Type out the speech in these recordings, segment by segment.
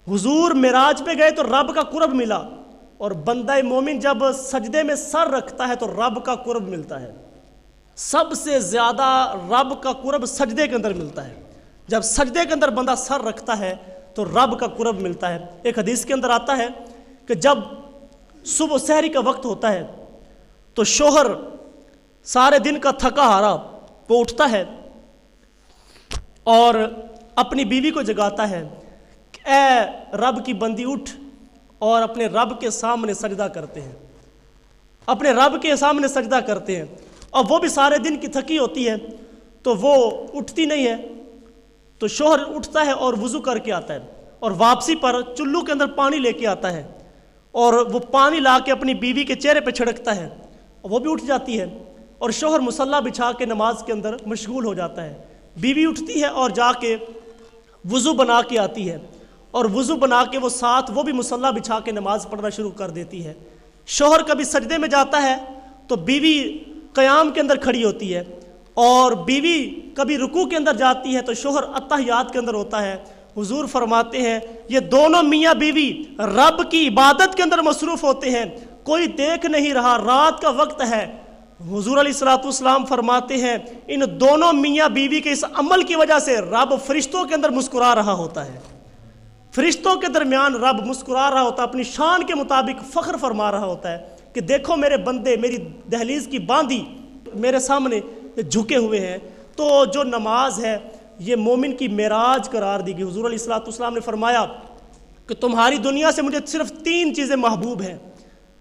حضور معراج پہ گئے تو رب کا قرب ملا، اور بندہ مومن جب سجدے میں سر رکھتا ہے تو رب کا قرب ملتا ہے۔ سب سے زیادہ رب کا قرب سجدے کے اندر ملتا ہے۔ جب سجدے کے اندر بندہ سر رکھتا ہے تو رب کا قرب ملتا ہے۔ ایک حدیث کے اندر آتا ہے کہ جب صبح سحری کا وقت ہوتا ہے تو شوہر سارے دن کا تھکا ہارا وہ اٹھتا ہے اور اپنی بیوی کو جگاتا ہے کہ اے رب کی بندی اٹھ، اور اپنے رب کے سامنے سجدہ کرتے ہیں، اپنے رب کے سامنے سجدہ کرتے ہیں۔ اور وہ بھی سارے دن کی تھکی ہوتی ہے تو وہ اٹھتی نہیں ہے، تو شوہر اٹھتا ہے اور وضو کر کے آتا ہے، اور واپسی پر چلو کے اندر پانی لے کے آتا ہے، اور وہ پانی لا کے اپنی بیوی کے چہرے پہ چھڑکتا ہے، وہ بھی اٹھ جاتی ہے، اور شوہر مصلی بچھا کے نماز کے اندر مشغول ہو جاتا ہے۔ بیوی اٹھتی ہے اور جا کے وضو بنا کے آتی ہے، اور وضو بنا کے وہ ساتھ وہ بھی مصلی بچھا کے نماز پڑھنا شروع کر دیتی ہے۔ شوہر کبھی سجدے میں جاتا ہے تو بیوی قیام کے اندر کھڑی ہوتی ہے، اور بیوی کبھی رکوع کے اندر جاتی ہے تو شوہر اتحیات کے اندر ہوتا ہے۔ حضور فرماتے ہیں یہ دونوں میاں بیوی رب کی عبادت کے اندر مصروف ہوتے ہیں، کوئی دیکھ نہیں رہا، رات کا وقت ہے۔ حضور علیہ الصلوۃ والسلام فرماتے ہیں ان دونوں میاں بیوی کے اس عمل کی وجہ سے رب فرشتوں کے اندر مسکرا رہا ہوتا ہے، فرشتوں کے درمیان رب مسکرا رہا ہوتا ہے، اپنی شان کے مطابق فخر فرما رہا ہوتا ہے کہ دیکھو میرے بندے میری دہلیز کی باندھی میرے سامنے جھکے ہوئے ہیں۔ تو جو نماز ہے یہ مومن کی معراج قرار دی گئی۔ حضور علیہ الصلوۃ والسلام نے فرمایا کہ تمہاری دنیا سے مجھے صرف 3 چیزیں محبوب ہیں،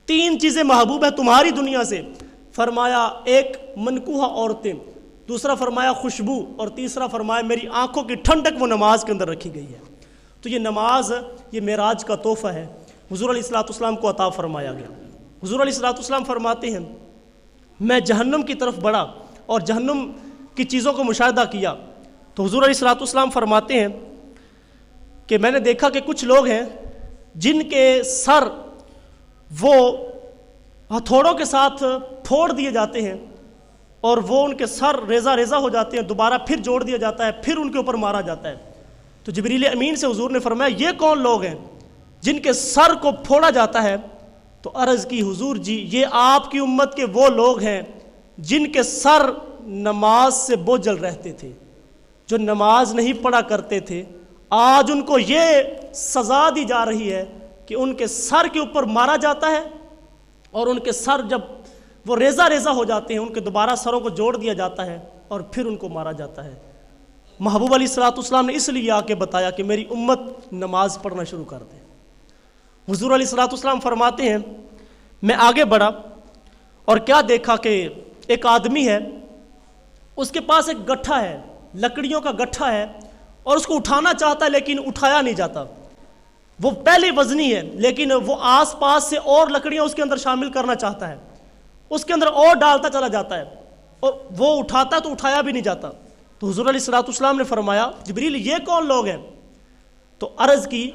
3 چیزیں محبوب ہیں تمہاری دنیا سے۔ فرمایا ایک منکوحہ عورتیں، دوسرا فرمایا خوشبو، اور تیسرا فرمایا میری آنکھوں کی ٹھنڈک وہ نماز کے اندر رکھی گئی ہے۔ تو یہ نماز یہ معراج کا تحفہ ہے، حضور علیہ الصلوۃ والسلام کو عطا فرمایا گیا۔ حضور علیہ الصلوۃ والسلام فرماتے ہیں میں جہنم کی طرف بڑھا اور جہنم کی چیزوں کو مشاہدہ کیا، تو حضور علیہ الصلوۃ والسلام فرماتے ہیں کہ میں نے دیکھا کہ کچھ لوگ ہیں جن کے سر وہ ہتھوڑوں کے ساتھ پھوڑ دیے جاتے ہیں، اور وہ ان کے سر ریزہ ریزہ ہو جاتے ہیں، دوبارہ پھر جوڑ دیا جاتا ہے، پھر ان کے اوپر مارا جاتا ہے۔ تو جبریل امین سے حضور نے فرمایا یہ کون لوگ ہیں جن کے سر کو پھوڑا جاتا ہے؟ تو عرض کی حضور جی یہ آپ کی امت کے وہ لوگ ہیں جن کے سر نماز سے بوجھل رہتے تھے، جو نماز نہیں پڑھا کرتے تھے، آج ان کو یہ سزا دی جا رہی ہے کہ ان کے سر کے اوپر مارا جاتا ہے، اور ان کے سر جب وہ ریزہ ریزہ ہو جاتے ہیں ان کے دوبارہ سروں کو جوڑ دیا جاتا ہے اور پھر ان کو مارا جاتا ہے۔ محبوب علیہ الصلوۃ والسلام نے اس لیے آ کے بتایا کہ میری امت نماز پڑھنا شروع کر دے۔ حضور علیہ الصلوۃ والسلام فرماتے ہیں میں آگے بڑھا اور کیا دیکھا کہ ایک آدمی ہے، اس کے پاس ایک گٹھا ہے، لکڑیوں کا گٹھا ہے، اور اس کو اٹھانا چاہتا ہے لیکن اٹھایا نہیں جاتا۔ وہ پہلے وزنی ہے لیکن وہ آس پاس سے اور لکڑیاں اس کے اندر شامل کرنا چاہتا ہے، اس کے اندر اور ڈالتا چلا جاتا ہے، اور وہ اٹھاتا ہے تو اٹھایا بھی نہیں جاتا۔ تو حضور علیہ الصلوۃ والسلام نے فرمایا جبریل یہ کون لوگ ہیں؟ تو عرض کی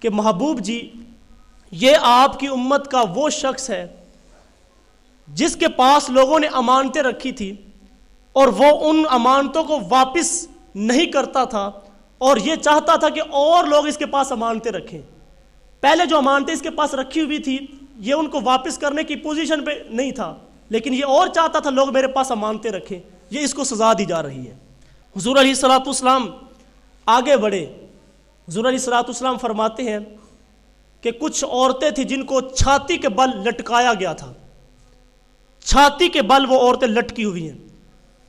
کہ محبوب جی یہ آپ کی امت کا وہ شخص ہے جس کے پاس لوگوں نے امانتیں رکھی تھی اور وہ ان امانتوں کو واپس نہیں کرتا تھا، اور یہ چاہتا تھا کہ اور لوگ اس کے پاس امانتیں رکھیں۔ پہلے جو امانتیں اس کے پاس رکھی ہوئی تھی یہ ان کو واپس کرنے کی پوزیشن پہ نہیں تھا، لیکن یہ اور چاہتا تھا لوگ میرے پاس امانتیں رکھیں، یہ اس کو سزا دی جا رہی ہے۔ حضور علیہ الصلوۃ والسلام آگے بڑھے۔ حضور علیہ الصلوۃ والسلام فرماتے ہیں کہ کچھ عورتیں تھیں جن کو چھاتی کے بل لٹکایا گیا تھا، چھاتی کے بل وہ عورتیں لٹکی ہوئی ہیں۔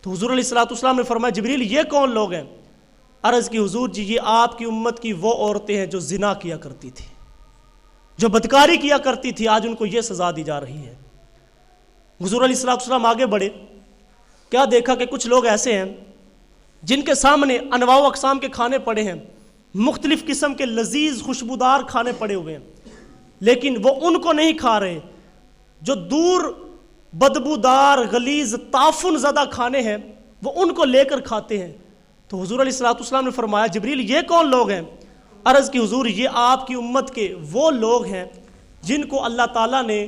تو حضور علیہ الصلوۃ والسلام نے فرمایا جبریل یہ کون لوگ ہیں؟ عرض کی حضور جی یہ آپ کی امت کی وہ عورتیں ہیں جو زنا کیا کرتی تھی، جو بدکاری کیا کرتی تھی، آج ان کو یہ سزا دی جا رہی ہے۔ حضور علیہ الصلوۃ والسلام آگے بڑھے، کیا دیکھا کہ کچھ لوگ ایسے ہیں جن کے سامنے انواع و اقسام کے کھانے پڑے ہیں، مختلف قسم کے لذیذ خوشبودار کھانے پڑے ہوئے ہیں، لیکن وہ ان کو نہیں کھا رہے جو دور بدبودار غلیظ تعفن زدہ کھانے ہیں وہ ان کو لے کر کھاتے ہیں۔ تو حضور علیہ الصلوۃ والسلام نے فرمایا جبریل یہ کون لوگ ہیں؟ عرض کی حضور یہ آپ کی امت کے وہ لوگ ہیں جن کو اللہ تعالیٰ نے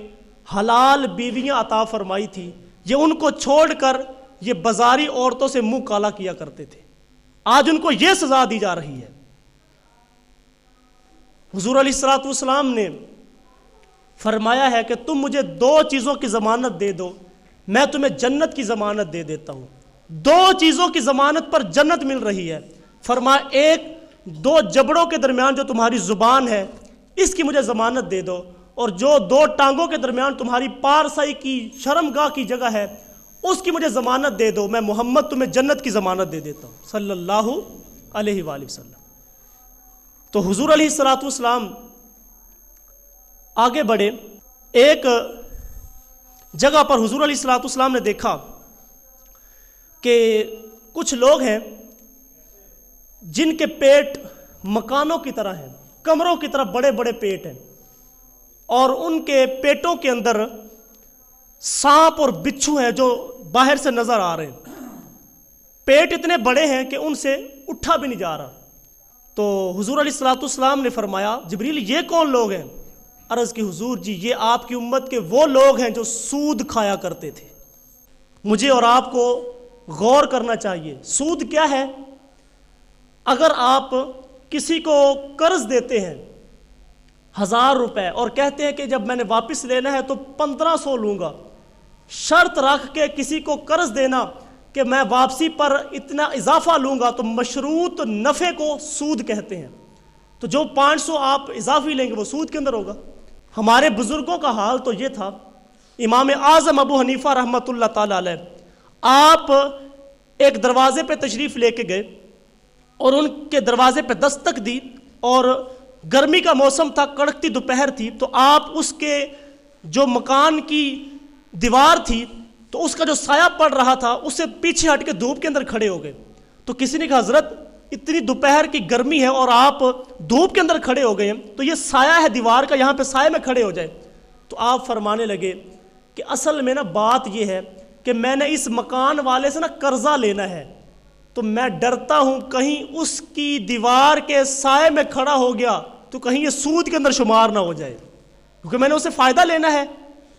حلال بیویاں عطا فرمائی تھی، یہ ان کو چھوڑ کر یہ بازاری عورتوں سے منہ کالا کیا کرتے تھے، آج ان کو یہ سزا دی جا رہی ہے۔ حضور علیہ الصلوۃ والسلام نے فرمایا ہے کہ تم مجھے 2 چیزوں کی ضمانت دے دو، میں تمہیں جنت کی ضمانت دے دیتا ہوں۔ 2 چیزوں کی ضمانت پر جنت مل رہی ہے۔ فرمایا ایک 2 جبڑوں کے درمیان جو تمہاری زبان ہے اس کی مجھے ضمانت دے دو، اور جو 2 ٹانگوں کے درمیان تمہاری پارسائی کی شرمگاہ کی جگہ ہے اس کی مجھے ضمانت دے دو، میں محمد تمہیں جنت کی ضمانت دے دیتا ہوں صلی اللہ علیہ وآلہ وسلم۔ تو حضور علیہ الصلوۃ والسلام آگے بڑھے۔ ایک جگہ پر حضور علیہ الصلوۃ والسلام نے دیکھا کہ کچھ لوگ ہیں جن کے پیٹ مکانوں کی طرح ہیں، کمروں کی طرح بڑے بڑے پیٹ ہیں، اور ان کے پیٹوں کے اندر سانپ اور بچھو ہیں جو باہر سے نظر آ رہے ہیں۔ پیٹ اتنے بڑے ہیں کہ ان سے اٹھا بھی نہیں جا رہا۔ تو حضور علیہ الصلوۃ والسلام نے فرمایا جبریل یہ کون لوگ ہیں؟ عرض کی حضور جی یہ آپ کی امت کے وہ لوگ ہیں جو سود کھایا کرتے تھے۔ مجھے اور آپ کو غور کرنا چاہیے، سود کیا ہے؟ اگر آپ کسی کو قرض دیتے ہیں 1000 روپے اور کہتے ہیں کہ جب میں نے واپس لینا ہے تو 1500 لوں گا، شرط رکھ کے کسی کو قرض دینا کہ میں واپسی پر اتنا اضافہ لوں گا، تو مشروط نفع کو سود کہتے ہیں۔ تو جو 500 آپ اضافی لیں گے وہ سود کے اندر ہوگا۔ ہمارے بزرگوں کا حال تو یہ تھا۔ امام اعظم ابو حنیفہ رحمۃ اللہ تعالی علیہ آپ ایک دروازے پہ تشریف لے کے گئے اور ان کے دروازے پہ دستک دی، اور گرمی کا موسم تھا، کڑکتی دوپہر تھی، تو آپ اس کے جو مکان کی دیوار تھی تو اس کا جو سایہ پڑ رہا تھا اس سے پیچھے ہٹ کے دھوپ کے اندر کھڑے ہو گئے۔ تو کسی نے کہا حضرت اتنی دوپہر کی گرمی ہے اور آپ دھوپ کے اندر کھڑے ہو گئے ہیں، تو یہ سایہ ہے دیوار کا، یہاں پہ سائے میں کھڑے ہو جائے۔ تو آپ فرمانے لگے کہ اصل میں نا بات یہ ہے کہ میں نے اس مکان والے سے نا قرضہ لینا ہے، تو میں ڈرتا ہوں کہیں اس کی دیوار کے سائے میں کھڑا ہو گیا تو کہیں یہ سود کے اندر شمار نہ ہو جائے، کیونکہ میں نے اسے فائدہ لینا ہے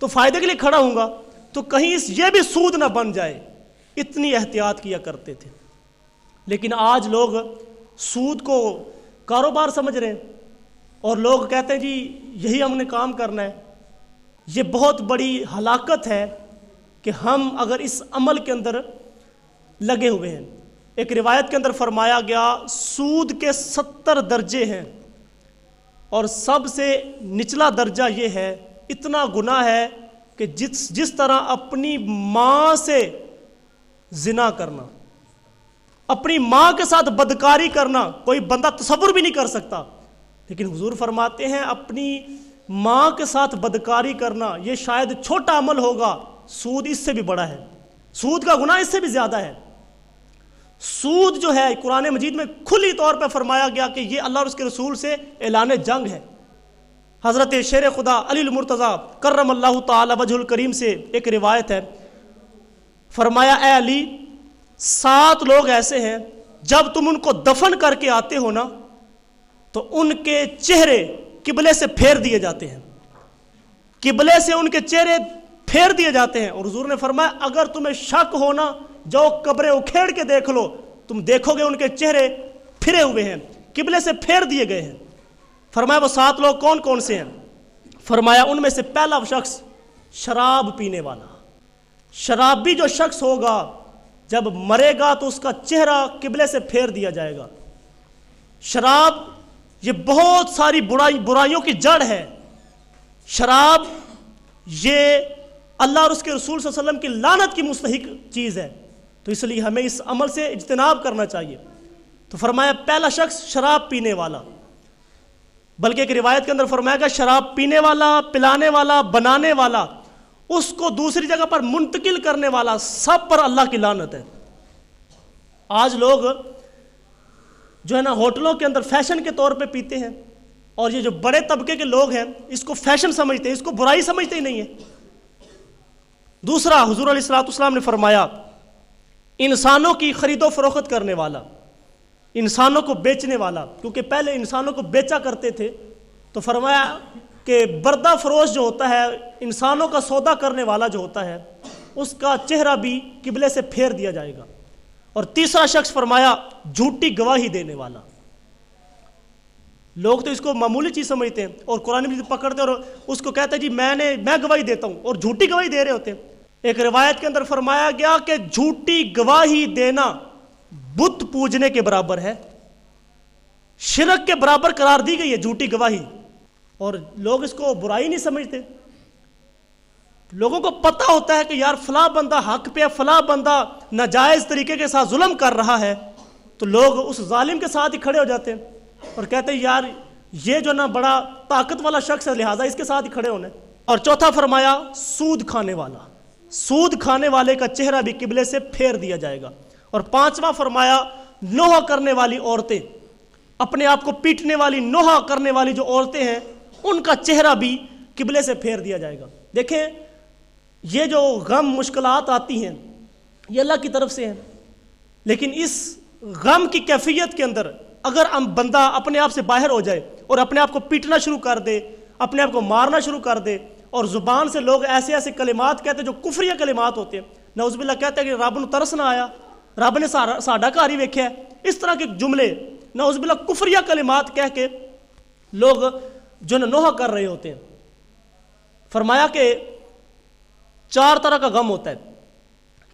تو فائدے کے لیے کھڑا ہوں گا، تو کہیں یہ بھی سود نہ بن جائے۔ اتنی احتیاط کیا کرتے تھے۔ لیکن آج لوگ سود کو کاروبار سمجھ رہے ہیں اور لوگ کہتے ہیں جی یہی ہم نے کام کرنا ہے۔ یہ بہت بڑی ہلاکت ہے کہ ہم اگر اس عمل کے اندر لگے ہوئے ہیں۔ ایک روایت کے اندر فرمایا گیا سود کے 70 درجے ہیں اور سب سے نچلا درجہ یہ ہے، اتنا گناہ ہے کہ جس طرح اپنی ماں سے زنا کرنا، اپنی ماں کے ساتھ بدکاری کرنا کوئی بندہ تصور بھی نہیں کر سکتا، لیکن حضور فرماتے ہیں اپنی ماں کے ساتھ بدکاری کرنا یہ شاید چھوٹا عمل ہوگا، سود اس سے بھی بڑا ہے، سود کا گناہ اس سے بھی زیادہ ہے۔ سود جو ہے قرآن مجید میں کھلی طور پہ فرمایا گیا کہ یہ اللہ اور اس کے رسول سے اعلان جنگ ہے۔ حضرت شیر خدا علی المرتضیٰ کرم اللہ تعالی وجہ الکریم سے ایک روایت ہے، فرمایا اے علی 7 لوگ ایسے ہیں جب تم ان کو دفن کر کے آتے ہو نا تو ان کے چہرے قبلے سے پھیر دیے جاتے ہیں، قبلے سے ان کے چہرے پھیر دیے جاتے ہیں۔ اور حضور نے فرمایا اگر تمہیں شک ہونا جو قبریں اکھیڑ کے دیکھ لو، تم دیکھو گے ان کے چہرے پھرے ہوئے ہیں، قبلے سے پھیر دیے گئے ہیں۔ فرمایا وہ 7 لوگ کون کون سے ہیں؟ فرمایا ان میں سے پہلا شخص شراب پینے والا، شرابی جو شخص ہوگا جب مرے گا تو اس کا چہرہ قبلے سے پھیر دیا جائے گا۔ شراب یہ بہت ساری برائیوں کی جڑ ہے۔ شراب یہ اللہ اور اس کے رسول صلی اللہ علیہ وسلم کی لعنت کی مستحق چیز ہے، تو اس لیے ہمیں اس عمل سے اجتناب کرنا چاہیے۔ تو فرمایا پہلا شخص شراب پینے والا، بلکہ ایک روایت کے اندر فرمایا گیا شراب پینے والا، پلانے والا، بنانے والا، اس کو دوسری جگہ پر منتقل کرنے والا، سب پر اللہ کی لعنت ہے۔ آج لوگ جو ہے نا ہوٹلوں کے اندر فیشن کے طور پہ پیتے ہیں، اور یہ جو بڑے طبقے کے لوگ ہیں اس کو فیشن سمجھتے ہیں، اس کو برائی سمجھتے ہی نہیں ہے۔ دوسرا حضور علیہ الصلوۃ والسلام نے فرمایا انسانوں کی خرید و فروخت کرنے والا، انسانوں کو بیچنے والا، کیونکہ پہلے انسانوں کو بیچا کرتے تھے، تو فرمایا کہ بردہ فروش جو ہوتا ہے، انسانوں کا سودا کرنے والا جو ہوتا ہے، اس کا چہرہ بھی قبلے سے پھیر دیا جائے گا۔ اور تیسرا شخص فرمایا جھوٹی گواہی دینے والا، لوگ تو اس کو معمولی چیز سمجھتے ہیں اور قرآن مجید پکڑتے ہیں اور اس کو کہتے ہیں جی میں گواہی دیتا ہوں، اور جھوٹی گواہی دے رہے ہوتے ہیں۔ ایک روایت کے اندر فرمایا گیا کہ جھوٹی گواہی دینا بت پوجنے کے برابر ہے، شرک کے برابر قرار دی گئی ہے جھوٹی گواہی، اور لوگ اس کو برائی نہیں سمجھتے۔ لوگوں کو پتہ ہوتا ہے کہ یار فلاں بندہ حق پہ، فلاں بندہ ناجائز طریقے کے ساتھ ظلم کر رہا ہے، تو لوگ اس ظالم کے ساتھ ہی کھڑے ہو جاتے ہیں اور کہتے ہیں یار یہ جو نا بڑا طاقت والا شخص ہے، لہٰذا اس کے ساتھ ہی کھڑے ہونے۔ اور چوتھا فرمایا سود کھانے والا، سود کھانے والے کا چہرہ بھی قبلے سے پھیر دیا جائے گا۔ اور پانچواں فرمایا نوحہ کرنے والی عورتیں، اپنے آپ کو پیٹنے والی، نوحہ کرنے والی جو عورتیں ہیں ان کا چہرہ بھی قبلے سے پھیر دیا جائے گا۔ دیکھیں یہ جو غم مشکلات آتی ہیں یہ اللہ کی طرف سے ہیں، لیکن اس غم کی کیفیت کے اندر اگر بندہ اپنے آپ سے باہر ہو جائے اور اپنے آپ کو پیٹنا شروع کر دے، اپنے آپ کو مارنا شروع کر دے، اور زبان سے لوگ ایسے ایسے کلمات کہتے ہیں جو کفریہ کلمات ہوتے ہیں، نعوذ باللہ کہتے ہیں کہ رب نو ترس نہ آیا، رب نے ساڈا گھر ہی ویکھیا ہے، اس طرح کے جملے نعوذ باللہ کفریہ کلمات کہہ کے لوگ جو نوحہ کر رہے ہوتے ہیں۔ فرمایا کہ 4 طرح کا غم ہوتا ہے،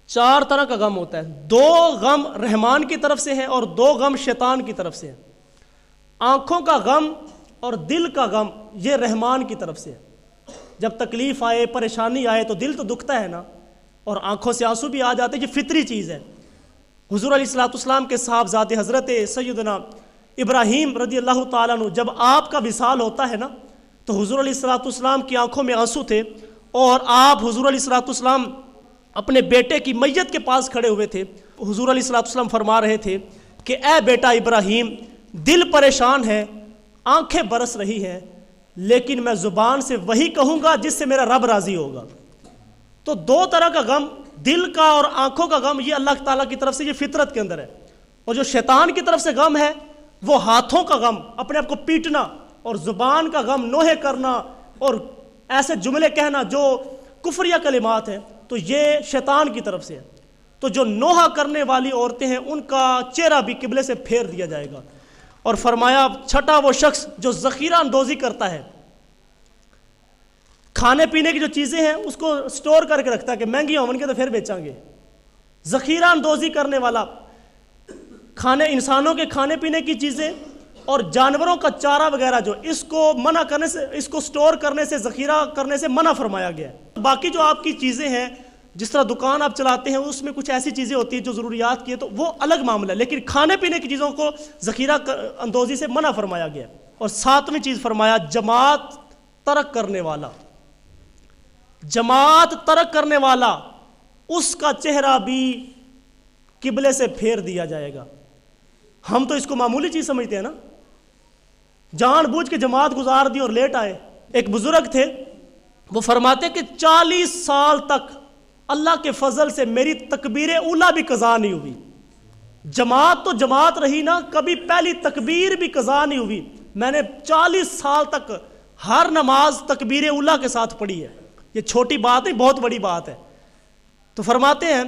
4 طرح کا غم ہوتا ہے، 2 غم رحمان کی طرف سے ہیں اور 2 غم شیطان کی طرف سے ہیں۔ آنکھوں کا غم اور دل کا غم یہ رحمان کی طرف سے ہے۔ جب تکلیف آئے، پریشانی آئے تو دل تو دکھتا ہے نا، اور آنکھوں سے آنسو بھی آ جاتے ہیں، یہ فطری چیز ہے۔ حضور علیہ الصلوۃ والسلام کے صاحبزادے حضرت سیدنا ابراہیم رضی اللہ تعالیٰ عنہ جب آپ کا وصال ہوتا ہے نا تو حضور علیہ الصلوۃ والسلام کی آنکھوں میں آنسو تھے، اور آپ حضور علیہ الصلوۃ والسلام اپنے بیٹے کی میت کے پاس کھڑے ہوئے تھے۔ حضور علیہ الصلوۃ والسلام فرما رہے تھے کہ اے بیٹا ابراہیم، دل پریشان ہے، آنکھیں برس رہی ہیں، لیکن میں زبان سے وہی کہوں گا جس سے میرا رب راضی ہوگا۔ تو 2 طرح کا غم، دل کا اور آنکھوں کا غم، یہ اللہ تعالیٰ کی طرف سے یہ فطرت کے اندر ہے۔ اور جو شیطان کی طرف سے غم ہے وہ ہاتھوں کا غم، اپنے آپ کو پیٹنا، اور زبان کا غم، نوحے کرنا اور ایسے جملے کہنا جو کفریہ کلمات ہیں، تو یہ شیطان کی طرف سے ہے۔ تو جو نوحہ کرنے والی عورتیں ہیں ان کا چہرہ بھی قبلے سے پھیر دیا جائے گا۔ اور فرمایا چھٹا وہ شخص جو ذخیرہ اندوزی کرتا ہے، کھانے پینے کی جو چیزیں ہیں اس کو سٹور کر کے رکھتا ہے کہ مہنگی ہوں کے تو پھر بیچیں گے۔ ذخیرہ اندوزی کرنے والا، انسانوں کے کھانے پینے کی چیزیں اور جانوروں کا چارہ وغیرہ جو اس کو منع کرنے سے، اس کو سٹور کرنے سے، ذخیرہ کرنے سے منع فرمایا گیا ہے۔ باقی جو آپ کی چیزیں ہیں، جس طرح دکان آپ چلاتے ہیں اس میں کچھ ایسی چیزیں ہوتی ہیں جو ضروریات کی ہے تو وہ الگ معاملہ ہے، لیکن کھانے پینے کی چیزوں کو ذخیرہ اندوزی سے منع فرمایا گیا ہے۔ اور 7ویں چیز فرمایا جماعت ترک کرنے والا، جماعت ترک کرنے والا، اس کا چہرہ بھی قبلے سے پھیر دیا جائے گا۔ ہم تو اس کو معمولی چیز سمجھتے ہیں نا، جان بوجھ کے جماعت گزار دی اور لیٹ آئے۔ ایک بزرگ تھے، وہ فرماتے کہ 40 سال تک اللہ کے فضل سے میری تکبیر اولیٰ بھی قضا نہیں ہوئی۔ جماعت تو جماعت رہی نا، کبھی پہلی تکبیر بھی قضا نہیں ہوئی۔ میں نے 40 سال تک ہر نماز تکبیر اولیٰ کے ساتھ پڑھی ہے۔ یہ چھوٹی بات نہیں، بہت بڑی بات ہے۔ تو فرماتے ہیں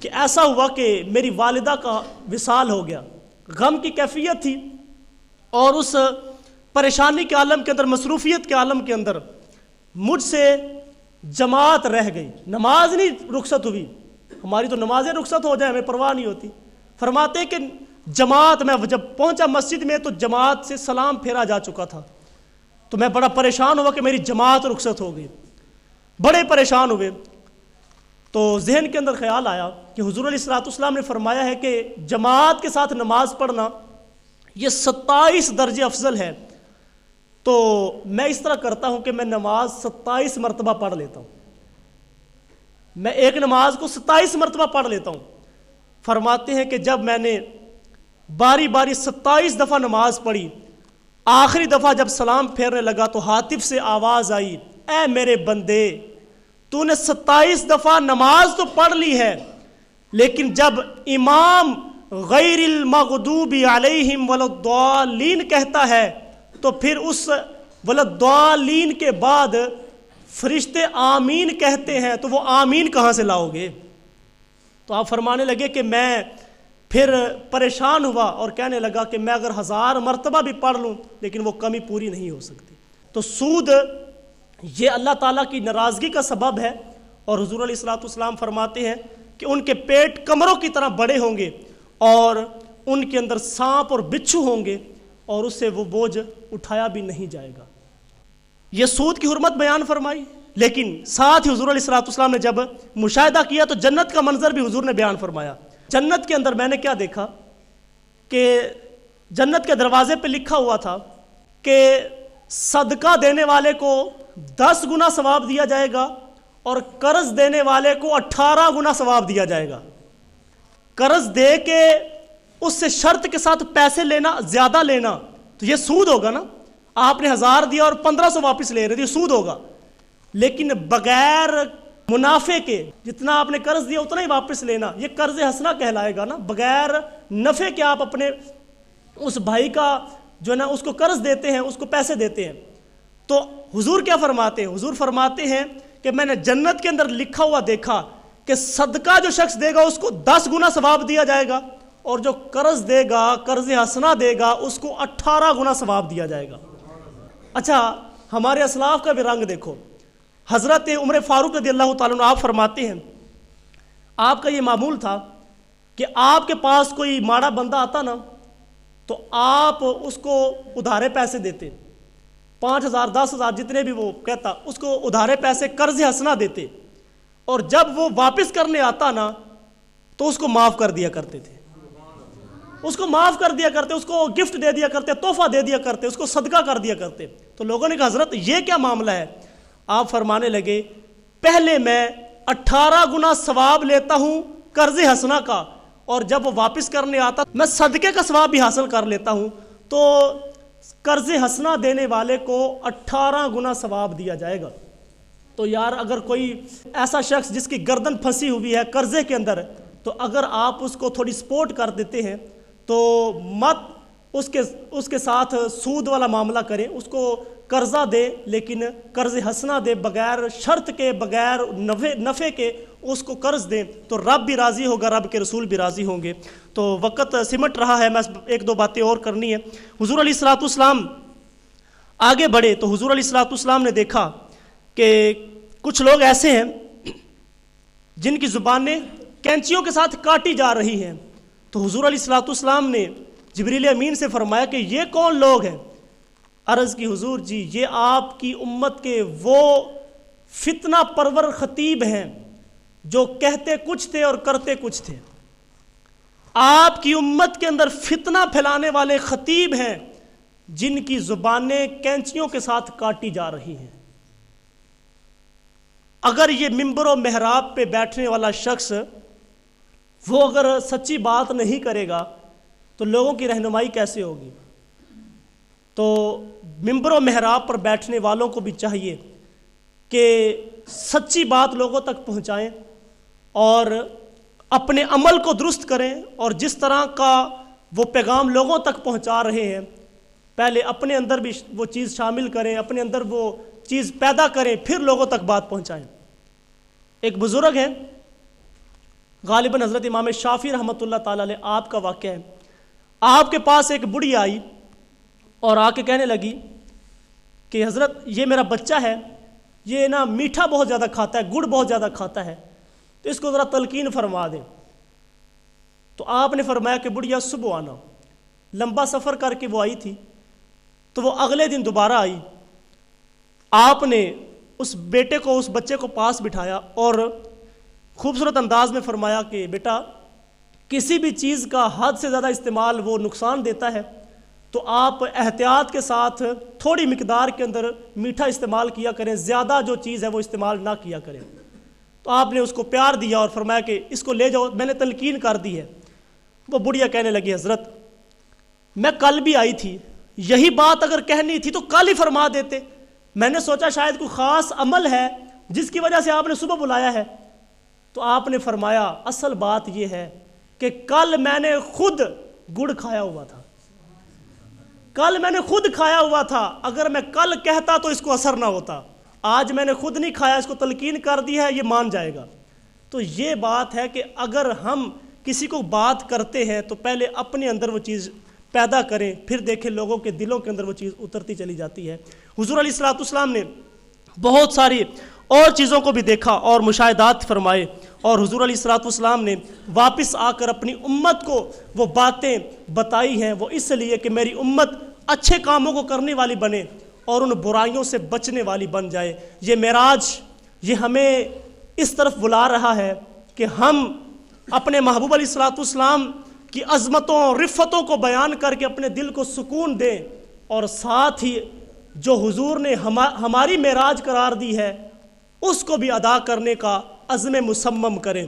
کہ ایسا ہوا کہ میری والدہ کا وصال ہو گیا، غم کی کیفیت تھی، اور اس پریشانی کے عالم کے اندر، مصروفیت کے عالم کے اندر مجھ سے جماعت رہ گئی، نماز نہیں رخصت ہوئی۔ ہماری تو نمازیں رخصت ہو جائیں ہمیں پرواہ نہیں ہوتی۔ فرماتے کہ جماعت، میں جب پہنچا مسجد میں تو جماعت سے سلام پھیرا جا چکا تھا، تو میں بڑا پریشان ہوا کہ میری جماعت رخصت ہو گئی، بڑے پریشان ہوئے۔ تو ذہن کے اندر خیال آیا کہ حضور علیہ الصلوۃ والسلام نے فرمایا ہے کہ جماعت کے ساتھ نماز پڑھنا یہ 27 درجے افضل ہے، تو میں اس طرح کرتا ہوں کہ میں نماز 27 مرتبہ پڑھ لیتا ہوں، میں ایک نماز کو 27 مرتبہ پڑھ لیتا ہوں۔ فرماتے ہیں کہ جب میں نے باری باری 27 دفعہ نماز پڑھی، آخری دفعہ جب سلام پھیرنے لگا تو ہاتف سے آواز آئی، اے میرے بندے، تو نے 27 دفعہ نماز تو پڑھ لی ہے، لیکن جب امام غیر المغضوب علیہم وللضالین کہتا ہے تو پھر اس وللضالین کے بعد فرشتے آمین کہتے ہیں، تو وہ آمین کہاں سے لاؤ گے؟ تو آپ فرمانے لگے کہ میں پھر پریشان ہوا اور کہنے لگا کہ میں اگر 1000 مرتبہ بھی پڑھ لوں لیکن وہ کمی پوری نہیں ہو سکتی۔ تو سود یہ اللہ تعالیٰ کی ناراضگی کا سبب ہے، اور حضور علیہ الصلوۃ والسلام فرماتے ہیں کہ ان کے پیٹ کمروں کی طرح بڑے ہوں گے اور ان کے اندر سانپ اور بچھو ہوں گے اور اس سے وہ بوجھ اٹھایا بھی نہیں جائے گا۔ یہ سود کی حرمت بیان فرمائی، لیکن ساتھ ہی حضور علیہ الصلوۃ والسلام نے جب مشاہدہ کیا تو جنت کا منظر بھی حضور نے بیان فرمایا۔ جنت کے اندر میں نے کیا دیکھا کہ جنت کے دروازے پہ لکھا ہوا تھا کہ صدقہ دینے والے کو 10 گنا ثواب دیا جائے گا اور قرض دینے والے کو 18 گنا ثواب دیا جائے گا۔ قرض دے کے اس سے شرط کے ساتھ پیسے لینا، زیادہ لینا، تو یہ سود ہوگا نا۔ آپ نے 1000 دیا اور 1500 واپس لے رہے تھے، یہ سود ہوگا۔ لیکن بغیر منافع کے جتنا آپ نے قرض دیا اتنا ہی واپس لینا، یہ قرض حسنہ کہلائے گا نا۔ بغیر نفع کے آپ اپنے اس بھائی کا جو ہے نا اس کو قرض دیتے ہیں، اس کو پیسے دیتے ہیں۔ تو حضور کیا فرماتے ہیں؟ حضور فرماتے ہیں کہ میں نے جنت کے اندر لکھا ہوا دیکھا کہ صدقہ جو شخص دے گا اس کو 10 گنا ثواب دیا جائے گا، اور جو قرض دے گا، قرض حسنہ دے گا، اس کو 18 گنا ثواب دیا جائے گا۔ اچھا، ہمارے اسلاف کا بھی رنگ دیکھو۔ حضرت عمر فاروق رضی اللہ تعالیٰ عنہ آپ فرماتے ہیں، آپ کا یہ معمول تھا کہ آپ کے پاس کوئی ماڑا بندہ آتا نا تو آپ اس کو ادھارے پیسے دیتے، 5000 10,000 جتنے بھی وہ کہتا، اس کو ادھارے پیسے قرض حسنہ دیتے، اور جب وہ واپس کرنے آتا نا تو اس کو معاف کر دیا کرتے تھے، اس کو معاف کر دیا کرتے، اس کو گفٹ دے دیا کرتے، تحفہ دے دیا کرتے، اس کو صدقہ کر دیا کرتے۔ تو لوگوں نے کہا حضرت یہ کیا معاملہ ہے؟ آپ فرمانے لگے پہلے میں 18 گنا ثواب لیتا ہوں قرض حسنہ کا، اور جب وہ واپس کرنے آتا میں صدقے کا ثواب بھی حاصل کر لیتا ہوں، تو قرض حسنہ دینے والے کو 18 گنا ثواب دیا جائے گا۔ تو یار اگر کوئی ایسا شخص جس کی گردن پھنسی ہوئی ہے قرضے کے اندر، تو اگر آپ اس کو تھوڑی سپورٹ کر دیتے ہیں تو مت اس کے ساتھ سود والا معاملہ کریں، اس کو قرضہ دے لیکن قرض حسنہ دے، بغیر شرط کے، بغیر نفع کے اس کو قرض دیں، تو رب بھی راضی ہوگا، رب کے رسول بھی راضی ہوں گے۔ تو وقت سمٹ رہا ہے، میں 1-2 باتیں اور کرنی ہے۔ حضور علیہ الصلوۃ والسلام آگے بڑھے تو حضور علیہ الصلوۃ والسلام نے دیکھا کہ کچھ لوگ ایسے ہیں جن کی زبانیں کینچیوں کے ساتھ کاٹی جا رہی ہیں۔ تو حضور علیہ الصلوۃ والسلام نے جبریل امین سے فرمایا کہ یہ کون لوگ ہیں؟ عرض کی حضور جی یہ آپ کی امت کے وہ فتنہ پرور خطیب ہیں جو کہتے کچھ تھے اور کرتے کچھ تھے۔ آپ کی امت کے اندر فتنہ پھیلانے والے خطیب ہیں جن کی زبانیں کینچیوں کے ساتھ کاٹی جا رہی ہیں۔ اگر یہ ممبر و محراب پہ بیٹھنے والا شخص وہ اگر سچی بات نہیں کرے گا تو لوگوں کی رہنمائی کیسے ہوگی؟ تو ممبر و محراب پر بیٹھنے والوں کو بھی چاہیے کہ سچی بات لوگوں تک پہنچائیں اور اپنے عمل کو درست کریں، اور جس طرح کا وہ پیغام لوگوں تک پہنچا رہے ہیں پہلے اپنے اندر بھی وہ چیز شامل کریں، اپنے اندر وہ چیز پیدا کریں، پھر لوگوں تک بات پہنچائیں۔ ایک بزرگ ہیں غالباً حضرت امام شافعی رحمۃ اللہ تعالیٰ علیہ، آپ کا واقعہ ہے۔ آپ کے پاس ایک بڑھی آئی اور آ کے کہنے لگی کہ حضرت یہ میرا بچہ ہے، یہ نا میٹھا بہت زیادہ کھاتا ہے، گڑ بہت زیادہ کھاتا ہے، تو اس کو ذرا تلقین فرما دیں۔ تو آپ نے فرمایا کہ بڑھیا صبح آنا۔ لمبا سفر کر کے وہ آئی تھی، تو وہ اگلے دن دوبارہ آئی۔ آپ نے اس بیٹے کو، اس بچے کو پاس بٹھایا اور خوبصورت انداز میں فرمایا کہ بیٹا کسی بھی چیز کا حد سے زیادہ استعمال وہ نقصان دیتا ہے، تو آپ احتیاط کے ساتھ تھوڑی مقدار کے اندر میٹھا استعمال کیا کریں، زیادہ جو چیز ہے وہ استعمال نہ کیا کریں۔ تو آپ نے اس کو پیار دیا اور فرمایا کہ اس کو لے جاؤ، میں نے تلقین کر دی ہے۔ وہ بڑھیا کہنے لگی حضرت میں کل بھی آئی تھی، یہی بات اگر کہنی تھی تو کل ہی فرما دیتے، میں نے سوچا شاید کوئی خاص عمل ہے جس کی وجہ سے آپ نے صبح بلایا ہے۔ تو آپ نے فرمایا اصل بات یہ ہے کہ کل میں نے خود گڑ کھایا ہوا تھا، کل میں نے خود کھایا ہوا تھا، اگر میں کل کہتا تو اس کو اثر نہ ہوتا، آج میں نے خود نہیں کھایا، اس کو تلقین کر دی ہے، یہ مان جائے گا۔ تو یہ بات ہے کہ اگر ہم کسی کو بات کرتے ہیں تو پہلے اپنے اندر وہ چیز پیدا کریں، پھر دیکھیں لوگوں کے دلوں کے اندر وہ چیز اترتی چلی جاتی ہے۔ حضور علیہ الصلوۃ والسلام نے بہت ساری اور چیزوں کو بھی دیکھا اور مشاہدات فرمائے، اور حضور علیہ الصلوۃ والسلام نے واپس آ کر اپنی امت کو وہ باتیں بتائی ہیں، وہ اس لیے کہ میری امت اچھے کاموں کو کرنے والی بنے اور ان برائیوں سے بچنے والی بن جائے۔ یہ معراج یہ ہمیں اس طرف بلا رہا ہے کہ ہم اپنے محبوب علیہ الصلوۃ والسلام کی عظمتوں رفتوں کو بیان کر کے اپنے دل کو سکون دیں، اور ساتھ ہی جو حضور نے ہماری معراج قرار دی ہے اس کو بھی ادا کرنے کا عزم مصمم کریں۔